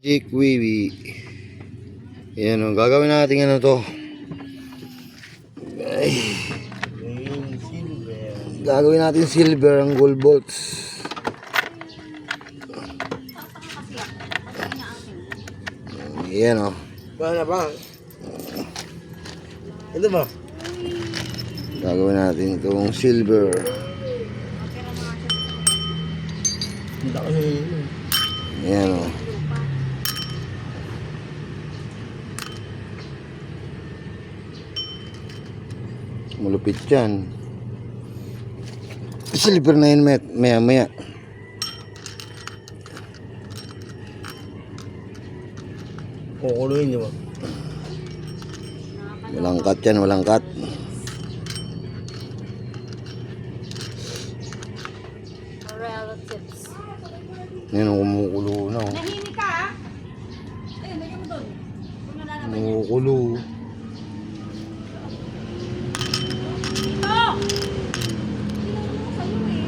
Magic Wiwi. Yan o, gagawin natin ano to. Ay. Gagawin natin silver ang gold bolts. Yan o. Paano ba? Ito ba? Gagawin natin itong silver. Yan o. Malupit yan. Silver na yun, maya maya. Kukuluin niyo ba? Walang cut yan, walang cut. Relatives. Yan o, kumukulo na o. Nahimik ka ha? Ayun, lagyan mo doon. Kung nalalaban niya. Kumukulo. Dito! Tinanong mo sa'yo eh.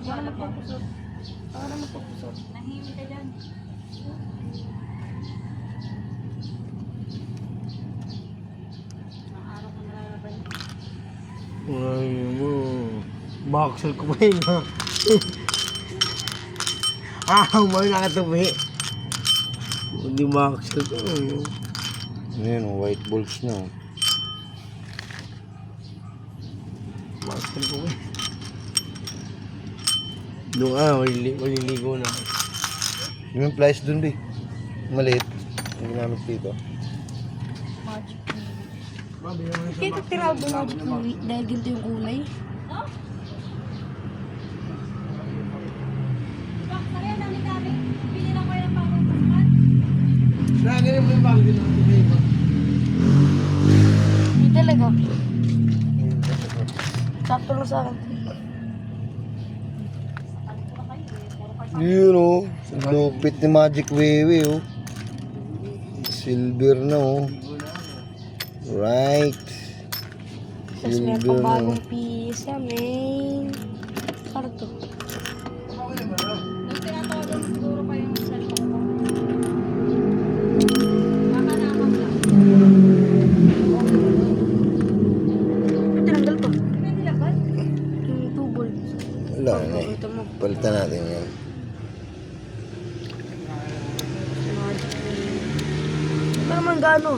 Para magpapusot. Para magpapusot. Nahimik ka dyan. Ang araw ko nalalaban niya. Ay mo. Boxer ko ba yun ha? Mo nakatabi. Hindi boxer ko. Yan o, white bolts na o. Boxer ko ba? Doon maliligo na. Yung plies dun, be. Maliit. Yung ginamit dito. Magic Kiwi. Kaya tiraw ba Magic Kiwi dahil ganito yung kulay? No? Kaya dami-dami. Pili lang kayo ng pangkukuman. Lagi rin mo yung bagay na iba. Hindi talaga. Sakto lang sa akin. Yun o. Lupit ni Magic Wiwi o. Silver na o. Right. Tapos meron Silver pang na o. bagong piece. May karto. Nung tinatawagan siguro pa yung cellphone ko. Baka naman lang. Tinanggal to. Pwede laban? Yung tubol. Wala na eh. Ito mo. Palitan natin yan. Magic Kiwi. Ito naman gaano?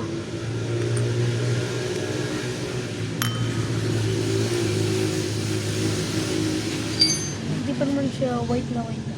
Hindi pa naman siya white na white.